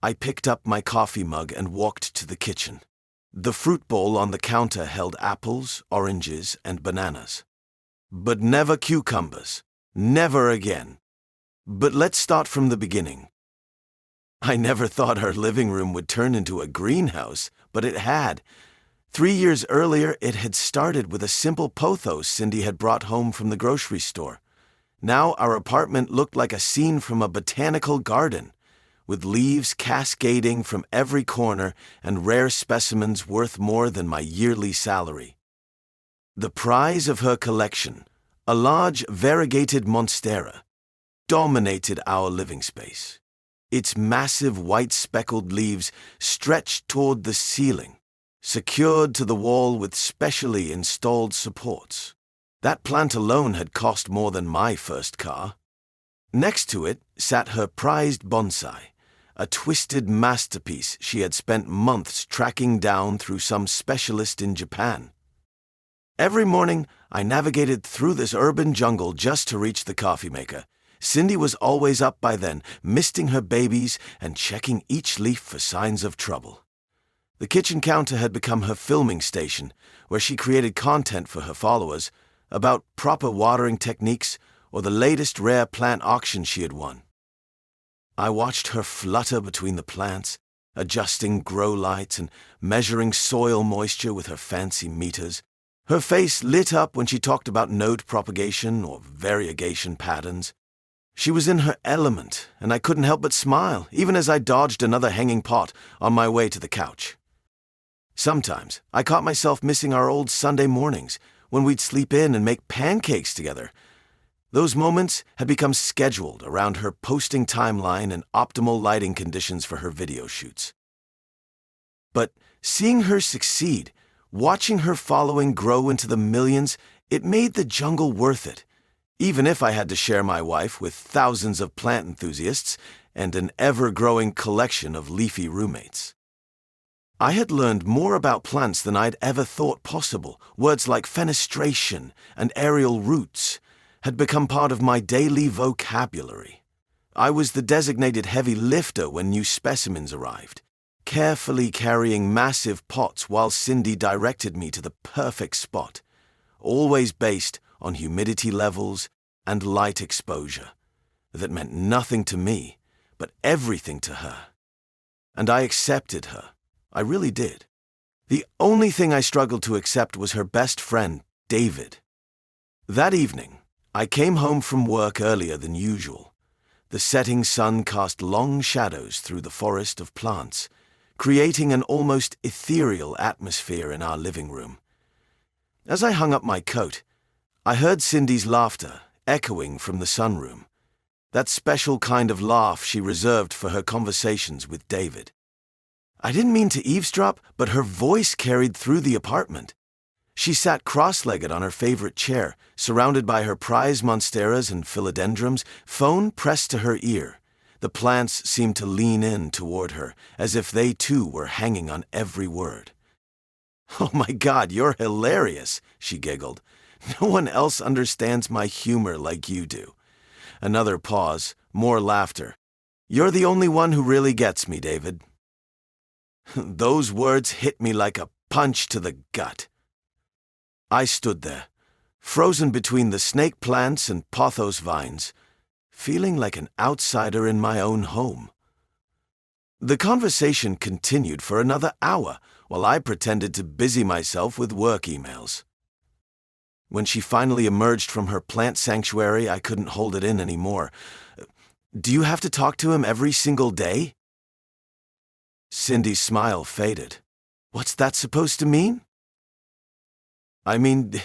I picked up my coffee mug and walked to the kitchen. The fruit bowl on the counter held apples, oranges, and bananas. But never cucumbers. Never again. But let's start from the beginning. I never thought our living room would turn into a greenhouse, but it had. 3 years earlier, it had started with a simple pothos Cindy had brought home from the grocery store. Now our apartment looked like a scene from a botanical garden, with leaves cascading from every corner and rare specimens worth more than my yearly salary. The prize of her collection, a large variegated monstera, dominated our living space. Its massive white speckled leaves stretched toward the ceiling, secured to the wall with specially installed supports. That plant alone had cost more than my first car. Next to it sat her prized bonsai, a twisted masterpiece she had spent months tracking down through some specialist in Japan. Every morning, I navigated through this urban jungle just to reach the coffee maker. Cindy was always up by then, misting her babies and checking each leaf for signs of trouble. The kitchen counter had become her filming station, where she created content for her followers about proper watering techniques or the latest rare plant auction she had won. I watched her flutter between the plants, adjusting grow lights and measuring soil moisture with her fancy meters. Her face lit up when she talked about node propagation or variegation patterns. She was in her element, and I couldn't help but smile, even as I dodged another hanging pot on my way to the couch. Sometimes I caught myself missing our old Sunday mornings, when we'd sleep in and make pancakes together. Those moments had become scheduled around her posting timeline and optimal lighting conditions for her video shoots. But seeing her succeed, watching her following grow into the millions, it made the jungle worth it, even if I had to share my wife with thousands of plant enthusiasts and an ever-growing collection of leafy roommates. I had learned more about plants than I'd ever thought possible. Words like fenestration and aerial roots had become part of my daily vocabulary. I was the designated heavy lifter when new specimens arrived, carefully carrying massive pots while Cindy directed me to the perfect spot, always based on humidity levels and light exposure. That meant nothing to me, but everything to her. And I accepted her. I really did. The only thing I struggled to accept was her best friend, David. That evening, I came home from work earlier than usual. The setting sun cast long shadows through the forest of plants, creating an almost ethereal atmosphere in our living room. As I hung up my coat, I heard Cindy's laughter echoing from the sunroom, that special kind of laugh she reserved for her conversations with David. I didn't mean to eavesdrop, but her voice carried through the apartment. She sat cross-legged on her favorite chair, surrounded by her prize monsteras and philodendrons, phone pressed to her ear. The plants seemed to lean in toward her, as if they too were hanging on every word. "Oh my God, you're hilarious," she giggled. "No one else understands my humor like you do." Another pause, more laughter. "You're the only one who really gets me, David." Those words hit me like a punch to the gut. I stood there, frozen between the snake plants and pothos vines, feeling like an outsider in my own home. The conversation continued for another hour while I pretended to busy myself with work emails. When she finally emerged from her plant sanctuary, I couldn't hold it in anymore. "Do you have to talk to him every single day?" Cindy's smile faded. "What's that supposed to mean?" "I mean,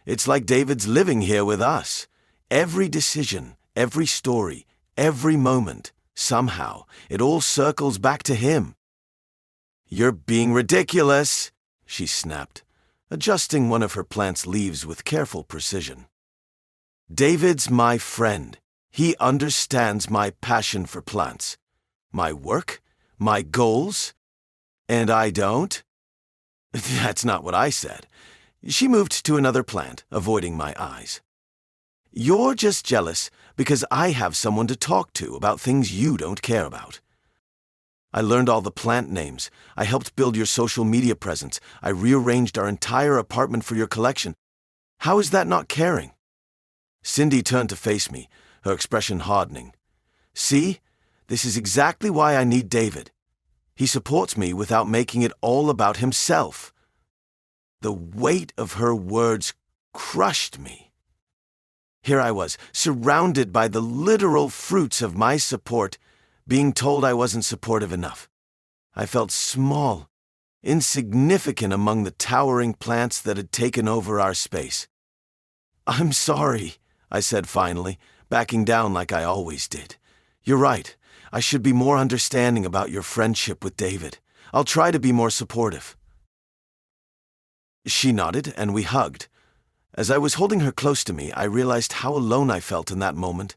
it's like David's living here with us. Every decision, every story, every moment, somehow, it all circles back to him." "You're being ridiculous," she snapped, adjusting one of her plant's leaves with careful precision. "David's my friend. He understands my passion for plants, my work, my goals, and I don't?" "That's not what I said." She moved to another plant, avoiding my eyes. "You're just jealous because I have someone to talk to about things you don't care about." I learned all the plant names. I helped build your social media presence. I rearranged our entire apartment for your collection. How is that not caring?" Cindy turned to face me, her expression hardening. "See? This is exactly why I need David. He supports me without making it all about himself." The weight of her words crushed me. Here I was, surrounded by the literal fruits of my support, being told I wasn't supportive enough. I felt small, insignificant among the towering plants that had taken over our space. "I'm sorry," I said finally, backing down like I always did. "You're right. I should be more understanding about your friendship with David. I'll try to be more supportive." She nodded, and we hugged. As I was holding her close to me, I realized how alone I felt in that moment.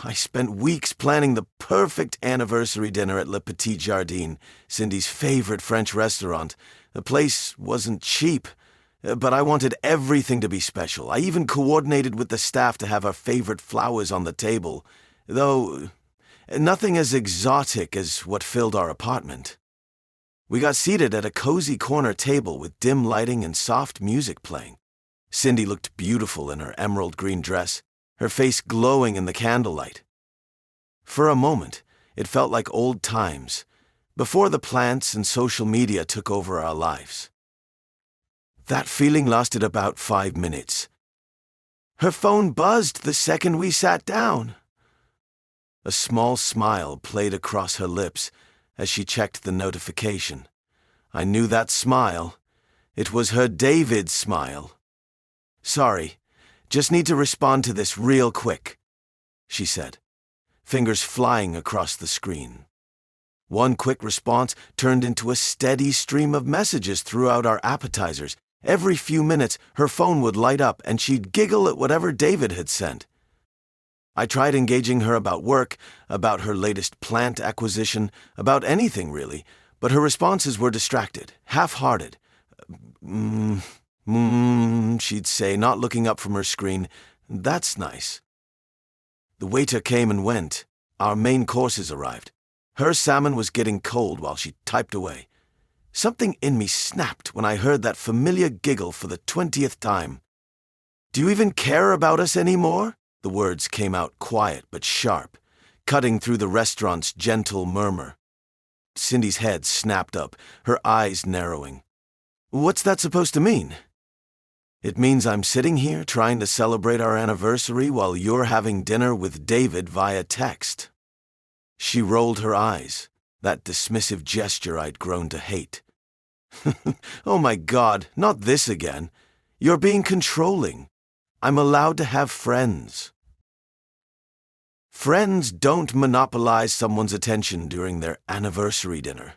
I spent weeks planning the perfect anniversary dinner at Le Petit Jardin, Cindy's favorite French restaurant. The place wasn't cheap, but I wanted everything to be special. I even coordinated with the staff to have our favorite flowers on the table, though nothing as exotic as what filled our apartment. We got seated at a cozy corner table with dim lighting and soft music playing. Cindy looked beautiful in her emerald green dress, her face glowing in the candlelight. For a moment, it felt like old times, before the plants and social media took over our lives. That feeling lasted about 5 minutes. Her phone buzzed the second we sat down. A small smile played across her lips as she checked the notification. I knew that smile. It was her David smile. "Sorry, just need to respond to this real quick," she said, fingers flying across the screen. One quick response turned into a steady stream of messages throughout our appetizers. Every few minutes, her phone would light up and she'd giggle at whatever David had sent. I tried engaging her about work, about her latest plant acquisition, about anything really, but her responses were distracted, half-hearted. She'd say, not looking up from her screen. "That's nice." The waiter came and went. Our main courses arrived. Her salmon was getting cold while she typed away. Something in me snapped when I heard that familiar giggle for the 20th time. "Do you even care about us anymore?" The words came out quiet but sharp, cutting through the restaurant's gentle murmur. Cindy's head snapped up, her eyes narrowing. "What's that supposed to mean?" "It means I'm sitting here trying to celebrate our anniversary while you're having dinner with David via text." She rolled her eyes, that dismissive gesture I'd grown to hate. "Oh my God, not this again. You're being controlling. I'm allowed to have friends." Friends don't monopolize someone's attention during their anniversary dinner.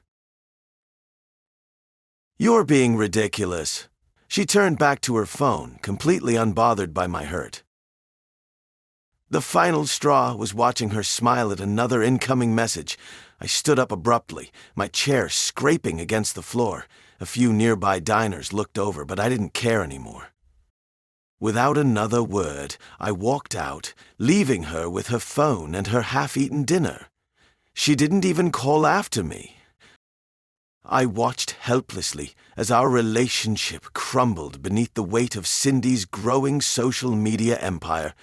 "You're being ridiculous." She turned back to her phone, completely unbothered by my hurt. The final straw was watching her smile at another incoming message. I stood up abruptly, my chair scraping against the floor. A few nearby diners looked over, but I didn't care anymore. Without another word, I walked out, leaving her with her phone and her half-eaten dinner. She didn't even call after me. I watched helplessly as our relationship crumbled beneath the weight of Cindy's growing social media empire.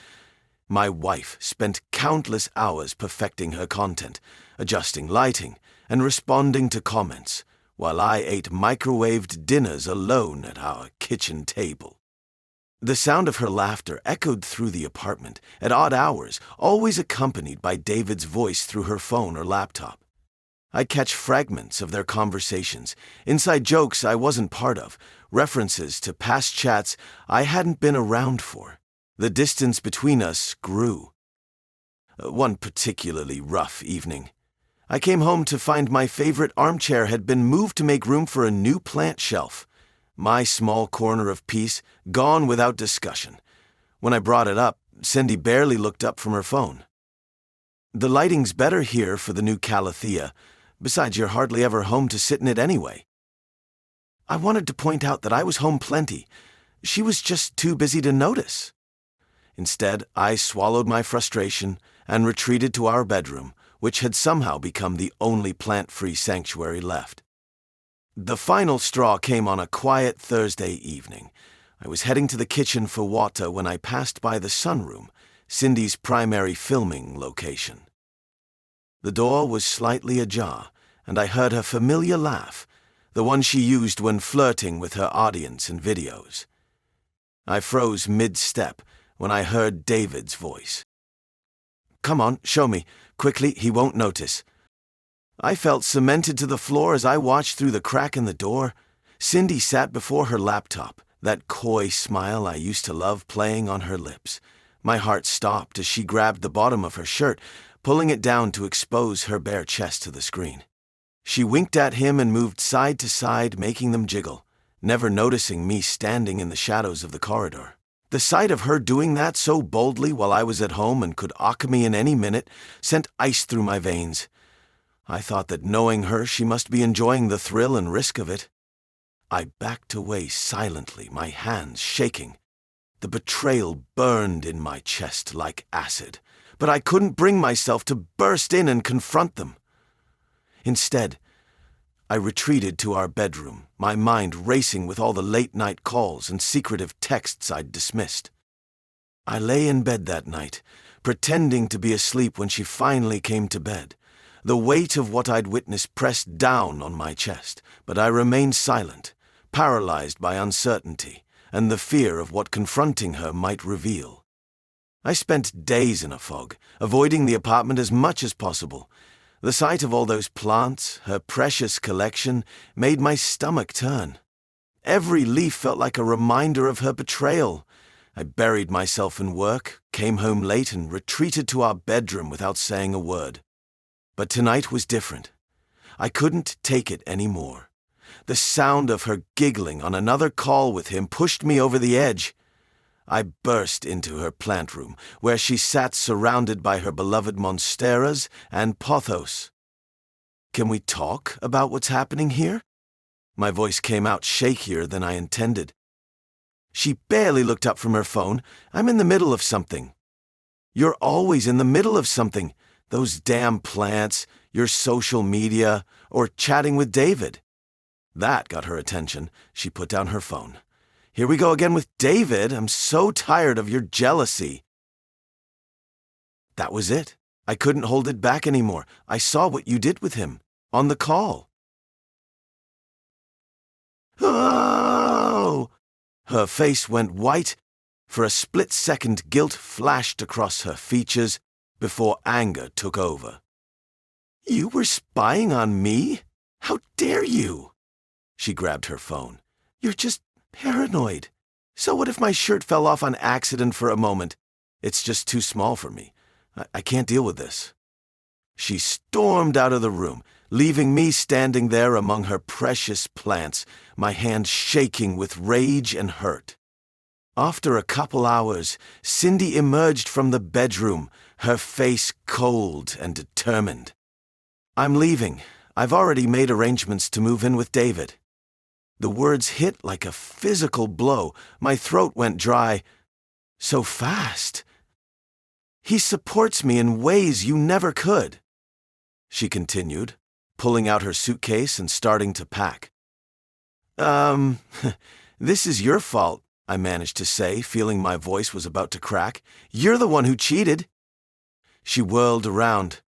My wife spent countless hours perfecting her content, adjusting lighting, and responding to comments, while I ate microwaved dinners alone at our kitchen table. The sound of her laughter echoed through the apartment at odd hours, always accompanied by David's voice through her phone or laptop. I'd catch fragments of their conversations, inside jokes I wasn't part of, references to past chats I hadn't been around for. The distance between us grew. One particularly rough evening, I came home to find my favorite armchair had been moved to make room for a new plant shelf. My small corner of peace gone without discussion. When I brought it up, Cindy barely looked up from her phone. "The lighting's better here for the new calathea. Besides, you're hardly ever home to sit in it anyway." I wanted to point out that I was home plenty. She was just too busy to notice. Instead, I swallowed my frustration and retreated to our bedroom, which had somehow become the only plant-free sanctuary left. The final straw came on a quiet Thursday evening. I was heading to the kitchen for water when I passed by the sunroom, Cindy's primary filming location. The door was slightly ajar, and I heard her familiar laugh, the one she used when flirting with her audience in videos. I froze mid-step when I heard David's voice. "Come on, show me. Quickly, he won't notice." I felt cemented to the floor as I watched through the crack in the door. Cindy sat before her laptop, that coy smile I used to love playing on her lips. My heart stopped as she grabbed the bottom of her shirt, pulling it down to expose her bare chest to the screen. She winked at him and moved side to side, making them jiggle, never noticing me standing in the shadows of the corridor. The sight of her doing that so boldly while I was at home and could ock me in any minute sent ice through my veins. I thought that knowing her, she must be enjoying the thrill and risk of it. I backed away silently, my hands shaking. The betrayal burned in my chest like acid, but I couldn't bring myself to burst in and confront them. Instead, I retreated to our bedroom, my mind racing with all the late-night calls and secretive texts I'd dismissed. I lay in bed that night, pretending to be asleep when she finally came to bed. The weight of what I'd witnessed pressed down on my chest, but I remained silent, paralyzed by uncertainty and the fear of what confronting her might reveal. I spent days in a fog, avoiding the apartment as much as possible. The sight of all those plants, her precious collection, made my stomach turn. Every leaf felt like a reminder of her betrayal. I buried myself in work, came home late, and retreated to our bedroom without saying a word. But tonight was different. I couldn't take it anymore. The sound of her giggling on another call with him pushed me over the edge. I burst into her plant room, where she sat surrounded by her beloved monsteras and pothos. "Can we talk about what's happening here?" My voice came out shakier than I intended. She barely looked up from her phone. "I'm in the middle of something." "You're always in the middle of something. Those damn plants, your social media, or chatting with David." That got her attention. She put down her phone. "Here we go again with David. I'm so tired of your jealousy." That was it. I couldn't hold it back anymore. "I saw what you did with him. On the call." "Oh!" Her face went white. For a split second, guilt flashed across her features before anger took over. "You were spying on me? How dare you?" She grabbed her phone. "You're just paranoid. So what if my shirt fell off on accident for a moment? It's just too small for me. I can't deal with this." She stormed out of the room, leaving me standing there among her precious plants, my hands shaking with rage and hurt. After a couple hours, Cindy emerged from the bedroom, her face cold and determined. "I'm leaving. I've already made arrangements to move in with David." The words hit like a physical blow. My throat went dry. "So fast." "He supports me in ways you never could," she continued, pulling out her suitcase and starting to pack. This is your fault," I managed to say, feeling my voice was about to crack. "You're the one who cheated." She whirled around,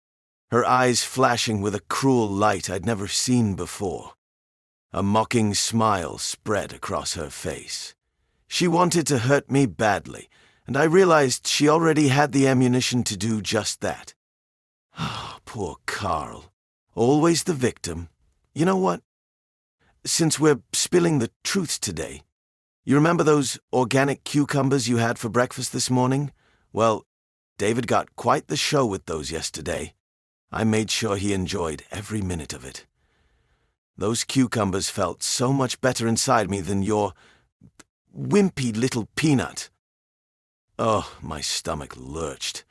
her eyes flashing with a cruel light I'd never seen before. A mocking smile spread across her face. She wanted to hurt me badly, and I realized she already had the ammunition to do just that. Oh, poor Carl. Always the victim. You know what? Since we're spilling the truth today, you remember those organic cucumbers you had for breakfast this morning? Well, David got quite the show with those yesterday. I made sure he enjoyed every minute of it. Those cucumbers felt so much better inside me than your wimpy little peanut. Oh, my stomach lurched.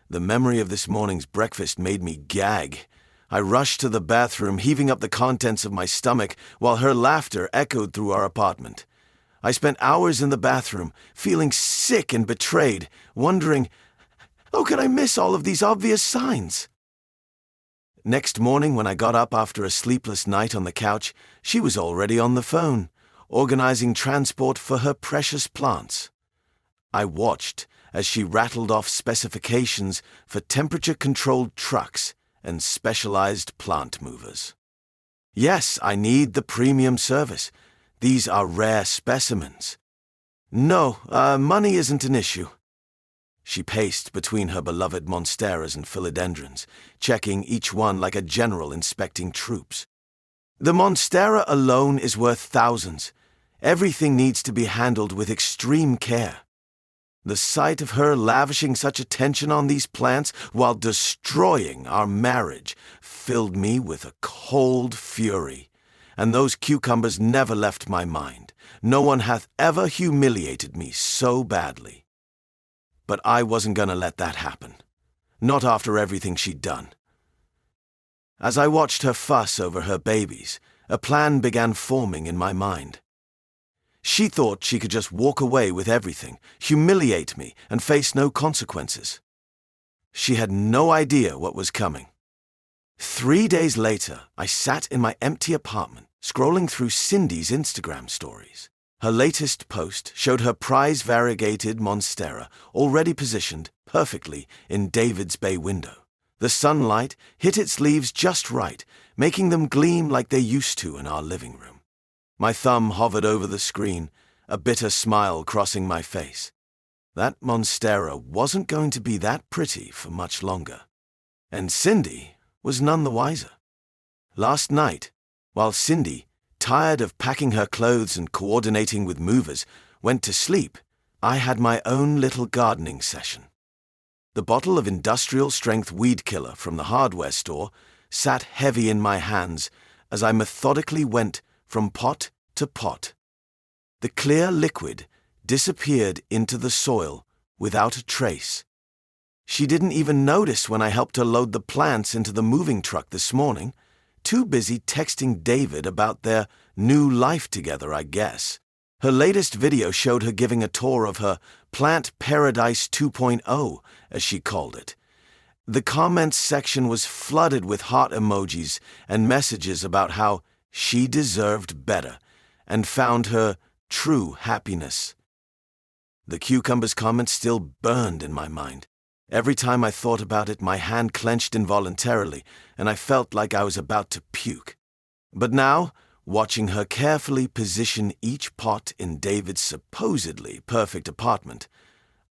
The memory of this morning's breakfast made me gag. I rushed to the bathroom, heaving up the contents of my stomach, while her laughter echoed through our apartment. I spent hours in the bathroom, feeling sick and betrayed, wondering, how could I miss all of these obvious signs? Next morning, when I got up after a sleepless night on the couch, she was already on the phone, organizing transport for her precious plants. I watched as she rattled off specifications for temperature-controlled trucks and specialized plant movers. Yes, I need the premium service. These are rare specimens. No, money isn't an issue. She paced between her beloved monsteras and philodendrons, checking each one like a general inspecting troops. The monstera alone is worth thousands. Everything needs to be handled with extreme care. The sight of her lavishing such attention on these plants while destroying our marriage filled me with a cold fury, and those cucumbers never left my mind. No one hath ever humiliated me so badly. But I wasn't gonna let that happen. Not after everything she'd done. As I watched her fuss over her babies, a plan began forming in my mind. She thought she could just walk away with everything, humiliate me, and face no consequences. She had no idea what was coming. 3 days later, I sat in my empty apartment, scrolling through Cindy's Instagram stories. Her latest post showed her prize-variegated monstera already positioned perfectly in David's bay window. The sunlight hit its leaves just right, making them gleam like they used to in our living room. My thumb hovered over the screen, a bitter smile crossing my face. That monstera wasn't going to be that pretty for much longer. And Cindy was none the wiser. Last night, while Cindy, tired of packing her clothes and coordinating with movers, went to sleep, I had my own little gardening session. The bottle of industrial-strength weed killer from the hardware store sat heavy in my hands as I methodically went from pot to pot. The clear liquid disappeared into the soil without a trace. She didn't even notice when I helped her load the plants into the moving truck this morning, too busy texting David about their new life together, I guess. Her latest video showed her giving a tour of her Plant Paradise 2.0, as she called it. The comments section was flooded with heart emojis and messages about how she deserved better and found her true happiness. The cucumber's comments still burned in my mind. Every time I thought about it, my hand clenched involuntarily, and I felt like I was about to puke. But now, watching her carefully position each pot in David's supposedly perfect apartment,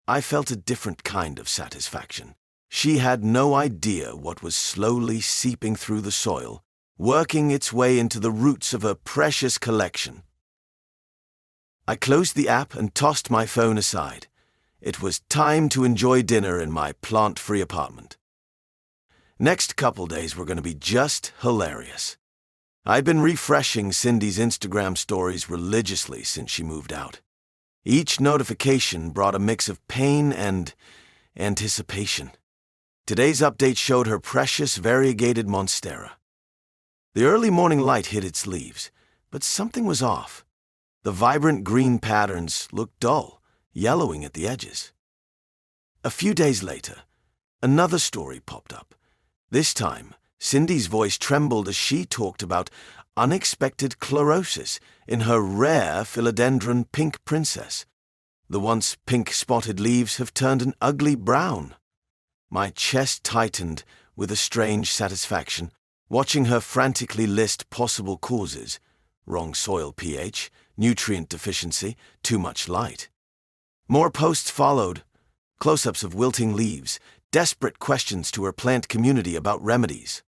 I felt a different kind of satisfaction. She had no idea what was slowly seeping through the soil, working its way into the roots of her precious collection. I closed the app and tossed my phone aside. It was time to enjoy dinner in my plant-free apartment. Next couple days were going to be just hilarious. I'd been refreshing Cindy's Instagram stories religiously since she moved out. Each notification brought a mix of pain and anticipation. Today's update showed her precious variegated monstera. The early morning light hit its leaves, but something was off. The vibrant green patterns looked dull, yellowing at the edges. A few days later, another story popped up. This time, Cindy's voice trembled as she talked about unexpected chlorosis in her rare philodendron pink princess. The once pink-spotted leaves have turned an ugly brown. My chest tightened with a strange satisfaction, watching her frantically list possible causes: wrong soil pH, nutrient deficiency, too much light. More posts followed, close-ups of wilting leaves, desperate questions to her plant community about remedies.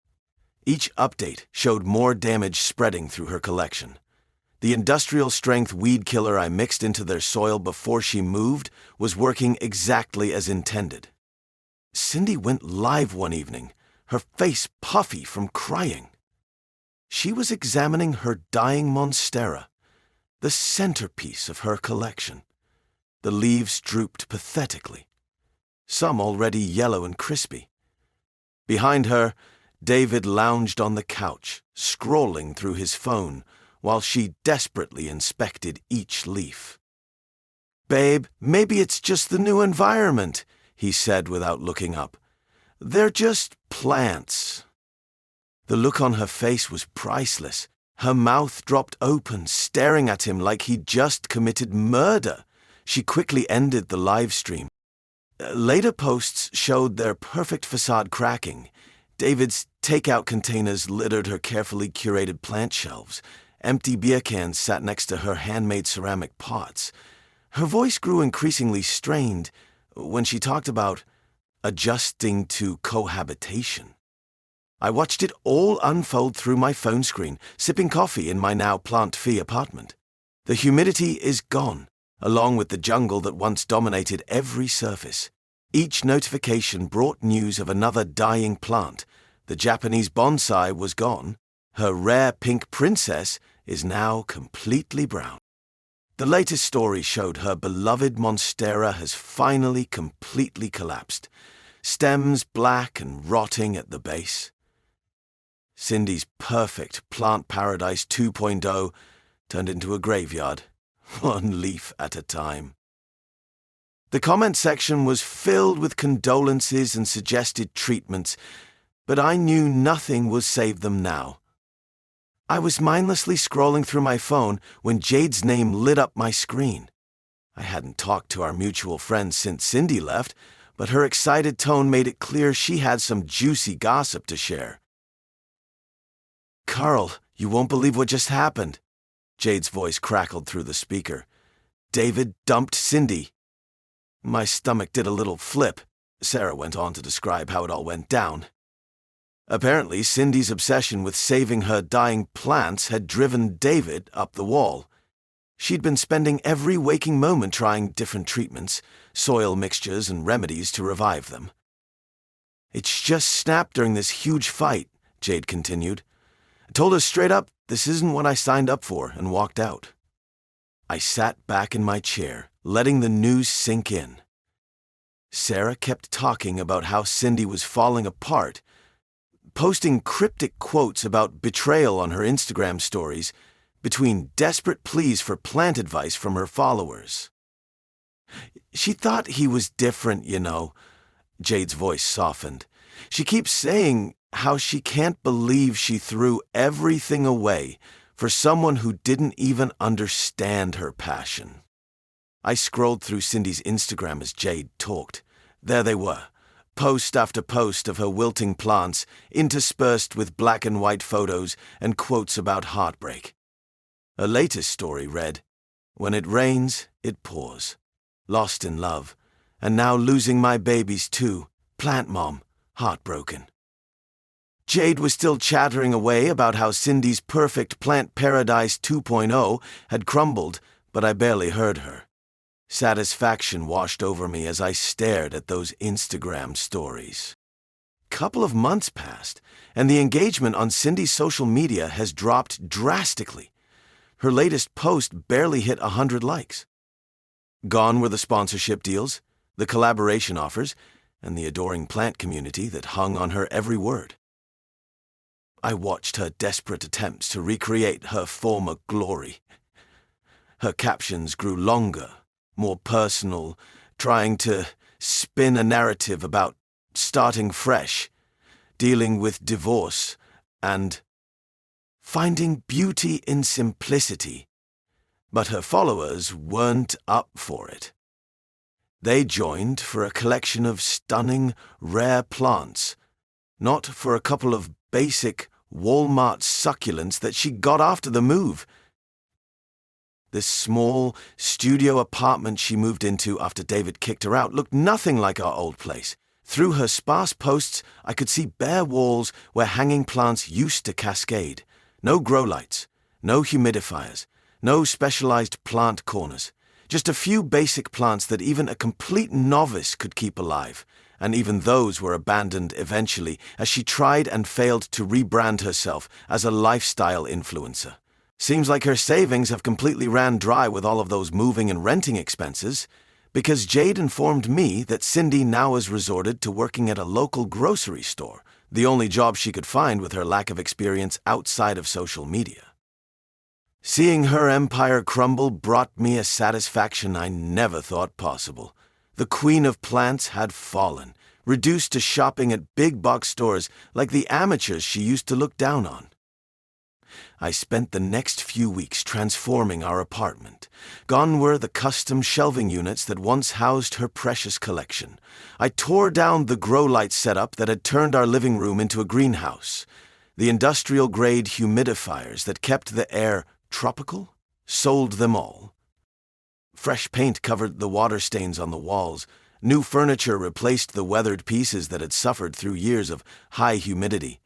Each update showed more damage spreading through her collection. The industrial-strength weed killer I mixed into their soil before she moved was working exactly as intended. Cindy went live one evening, her face puffy from crying. She was examining her dying monstera, the centerpiece of her collection. The leaves drooped pathetically, some already yellow and crispy. Behind her, David lounged on the couch, scrolling through his phone, while she desperately inspected each leaf. "Babe, maybe it's just the new environment," he said without looking up. "They're just plants." The look on her face was priceless. Her mouth dropped open, staring at him like he'd just committed murder. She quickly ended the live stream. Later posts showed their perfect facade cracking. David's takeout containers littered her carefully curated plant shelves. Empty beer cans sat next to her handmade ceramic pots. Her voice grew increasingly strained when she talked about adjusting to cohabitation. I watched it all unfold through my phone screen, sipping coffee in my now plant-free apartment. The humidity is gone, along with the jungle that once dominated every surface. Each notification brought news of another dying plant. The Japanese bonsai was gone. Her rare pink princess is now completely brown. The latest story showed her beloved monstera has finally completely collapsed, stems black and rotting at the base. Cindy's perfect plant paradise 2.0 turned into a graveyard, one leaf at a time. The comment section was filled with condolences and suggested treatments, but I knew nothing would save them now. I was mindlessly scrolling through my phone when Jade's name lit up my screen. I hadn't talked to our mutual friend since Cindy left, but her excited tone made it clear she had some juicy gossip to share. "Carl, you won't believe what just happened." Jade's voice crackled through the speaker. "David dumped Cindy." My stomach did a little flip. Sarah went on to describe how it all went down. Apparently, Cindy's obsession with saving her dying plants had driven David up the wall. She'd been spending every waking moment trying different treatments, soil mixtures, and remedies to revive them. "It's just snapped during this huge fight," Jade continued. "I told her straight up, this isn't what I signed up for," and walked out. I sat back in my chair, letting the news sink in. Sarah kept talking about how Cindy was falling apart, posting cryptic quotes about betrayal on her Instagram stories, between desperate pleas for plant advice from her followers. "She thought he was different, you know." Jade's voice softened. "She keeps saying how she can't believe she threw everything away for someone who didn't even understand her passion." I scrolled through Cindy's Instagram as Jade talked. There they were, post after post of her wilting plants, interspersed with black and white photos and quotes about heartbreak. Her latest story read, "When it rains, it pours. Lost in love, and now losing my babies too. Plant mom, heartbroken." Jade was still chattering away about how Cindy's perfect plant paradise 2.0 had crumbled, but I barely heard her. Satisfaction washed over me as I stared at those Instagram stories. Couple of months passed, and the engagement on Cindy's social media has dropped drastically. Her latest post barely hit 100 likes. Gone were the sponsorship deals, the collaboration offers, and the adoring plant community that hung on her every word. I watched her desperate attempts to recreate her former glory. Her captions grew longer, more personal, trying to spin a narrative about starting fresh, dealing with divorce, and finding beauty in simplicity. But her followers weren't up for it. They joined for a collection of stunning, rare plants, not for a couple of basic Walmart succulents that she got after the move. This small studio apartment she moved into after David kicked her out looked nothing like our old place. Through her sparse posts, I could see bare walls where hanging plants used to cascade. No grow lights, no humidifiers, no specialized plant corners. Just a few basic plants that even a complete novice could keep alive. And even those were abandoned eventually as she tried and failed to rebrand herself as a lifestyle influencer. Seems like her savings have completely ran dry with all of those moving and renting expenses, because Jade informed me that Cindy now has resorted to working at a local grocery store, the only job she could find with her lack of experience outside of social media. Seeing her empire crumble brought me a satisfaction I never thought possible. The queen of plants had fallen, reduced to shopping at big box stores like the amateurs she used to look down on. I spent the next few weeks transforming our apartment. Gone were the custom shelving units that once housed her precious collection. I tore down the grow light setup that had turned our living room into a greenhouse. The industrial-grade humidifiers that kept the air tropical, sold them all. Fresh paint covered the water stains on the walls. New furniture replaced the weathered pieces that had suffered through years of high humidity.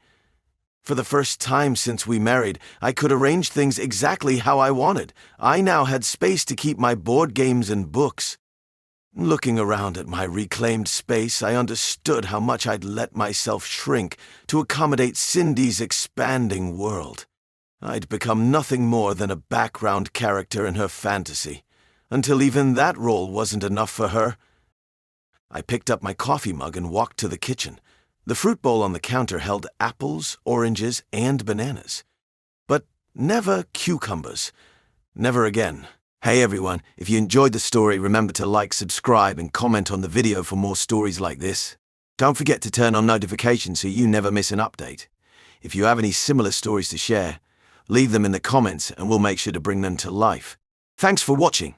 For the first time since we married, I could arrange things exactly how I wanted. I now had space to keep my board games and books. Looking around at my reclaimed space, I understood how much I'd let myself shrink to accommodate Cindy's expanding world. I'd become nothing more than a background character in her fantasy, until even that role wasn't enough for her. I picked up my coffee mug and walked to the kitchen. The fruit bowl on the counter held apples, oranges, and bananas. But never cucumbers. Never again. Hey everyone, if you enjoyed the story, remember to like, subscribe, and comment on the video for more stories like this. Don't forget to turn on notifications so you never miss an update. If you have any similar stories to share, leave them in the comments and we'll make sure to bring them to life. Thanks for watching.